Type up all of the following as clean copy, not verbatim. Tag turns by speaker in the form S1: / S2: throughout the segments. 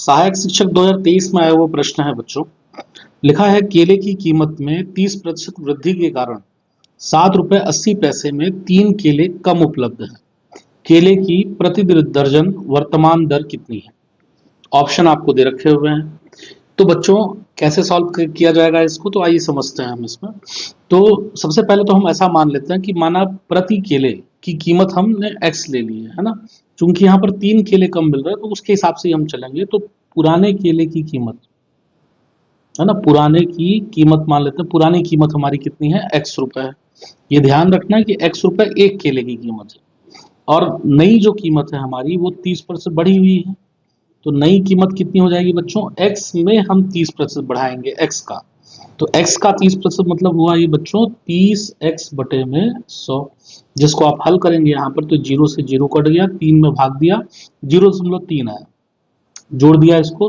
S1: सहायक शिक्षक 2023 में आया हुआ प्रश्न है बच्चों। लिखा है केले की कीमत में 30% वृद्धि के कारण 7 रुपये 80 पैसे में 3 केले कम उपलब्ध है। केले की प्रति दर्जन वर्तमान दर कितनी है? ऑप्शन आपको दे रखे हुए हैं। तो बच्चों कैसे सॉल्व किया जाएगा इसको, तो आइए समझते हैं हम इसमें। तो सबसे पहले तो हम ऐसा मान लेते हैं कि माना प्रति केले की कीमत हमने x ले ली है ना। चूंकि यहाँ पर 3 केले कम मिल रहे हैं तो उसके हिसाब से हम चलेंगे। तो पुराने केले की कीमत है ना, पुराने की कीमत मान लेते हैं। पुरानी कीमत हमारी कितनी है? x रुपए है। ये ध्यान रखना है कि x रुपए 1 केले की कीमत है और नई जो कीमत है हमारी वो 30% बढ़ी हुई है। तो नई कीमत कितनी हो जाएगी बच्चों? x में हम 30% बढ़ाएंगे x का। तो x का 30% मतलब हुआ ये बच्चों 30x बटे में 100, जिसको आप हल करेंगे यहाँ पर तो 0 से 0 कट गया, 3 में भाग दिया, 0.3 आया, जोड़ दिया इसको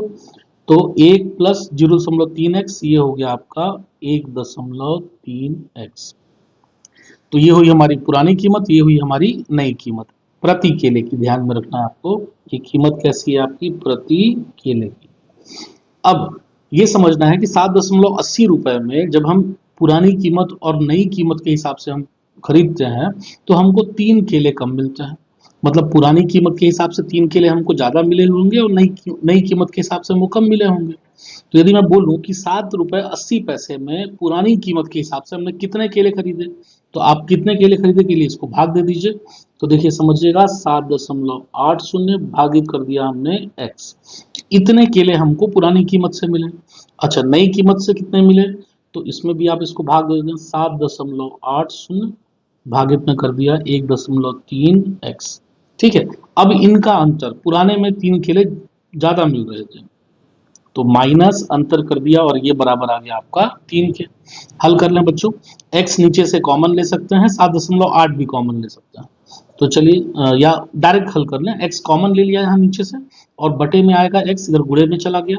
S1: तो 1 प्लस 0.3x ये हो गया आपका 1.3x। तो ये हुई हमारी पुरानी कीमत, ये हुई हमारी नई कीमत प्रति केले की। ध्यान में रखना है आपको, ये कीमत कैसी है आपकी? प्रति केले की। अब ये समझना है कि 7.80 रुपए में जब हम पुरानी कीमत और नई कीमत के हिसाब से हम खरीदते हैं तो हमको 3 केले कम मिलते हैं। मतलब पुरानी कीमत के हिसाब से 3 केले हमको ज्यादा मिले होंगे और नई कीमत के हिसाब से हमको कम मिले होंगे। तो यदि मैं बोलूं कि 7 रुपये 80 पैसे में पुरानी कीमत के हिसाब से हमने कितने केले खरीदे, तो आप कितने केले खरीदे के लिए इसको भाग दे दीजिए। तो देखिए समझिएगा, 7.80 भागित कर दिया हमने x। इतने केले हमको पुरानी कीमत से मिले। अच्छा, नई कीमत से कितने मिले? तो इसमें भी आप इसको भाग दे दें। 7.80 भागित में कर दिया 1.3x। ठीक है। अब इनका अंतर, पुराने में 3 केले ज्यादा मिल रहे थे तो माइनस अंतर कर दिया और ये बराबर आ गया आपका 3 के। हल कर लें बच्चों, x नीचे से कॉमन ले सकते हैं, 7.8 भी कॉमन ले सकते हैं। तो चलिए या डायरेक्ट हल कर लें, x कॉमन ले लिया यहाँ नीचे से और बटे में आएगा x, इधर गुणे में चला गया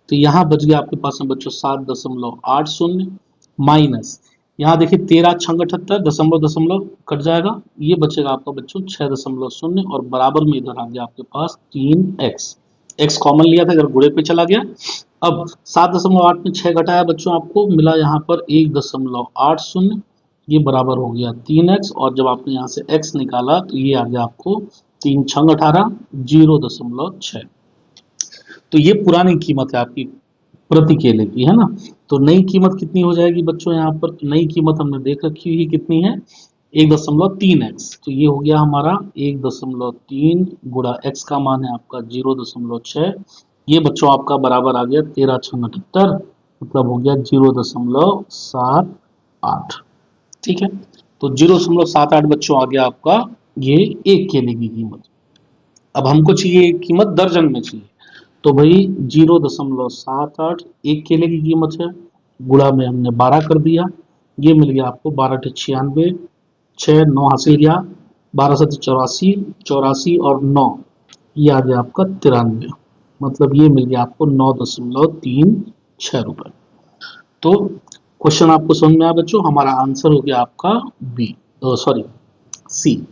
S1: तो यहाँ बच गया आपके पास में बच्चों 7.80 माइनस यहाँ देखिए 13×6=78, दशमलव दशमलव कट जाएगा, ये बचेगा आपका बच्चों 6.0 और बराबर में इधर आ गया आपके पास 3x। x कॉमन लिया था, इधर गुणे पे चला गया। अब 7.8 में 6 घटाया बच्चों, आपको मिला यहाँ पर 1.80, ये बराबर हो गया 3x और जब आपने यहाँ से x निकाला तो ये आ गया आपको 3×6=18, 0.6। तो ये पुरानी कीमत है आपकी प्रति केले की, है ना। तो नई कीमत कितनी हो जाएगी बच्चों? यहाँ पर नई कीमत हमने देख रखी हुई कितनी है? 1.3x। तो ये हो गया हमारा 1.3 गुणा x का मान है आपका 0.6। ये बच्चों आपका बराबर आ गया 13×6=78, मतलब हो गया 0.78। ठीक है, तो 0.78 बच्चों आ गया आपका ये 1 केले की कीमत। अब हमको चाहिए कीमत दर्जन में चाहिए, तो भाई 0.78 1 केले की कीमत है, गुणा में हमने 12 कर दिया, ये मिल गया आपको 12×8 = 96, 9 हासिल गया, 12×7 = 84 और 9 ये आ गया आपका 93, मतलब ये मिल गया आपको 9.36 रुपए। तो क्वेश्चन आपको समझ में आया बच्चों? हमारा आंसर हो गया आपका बी, सॉरी सी।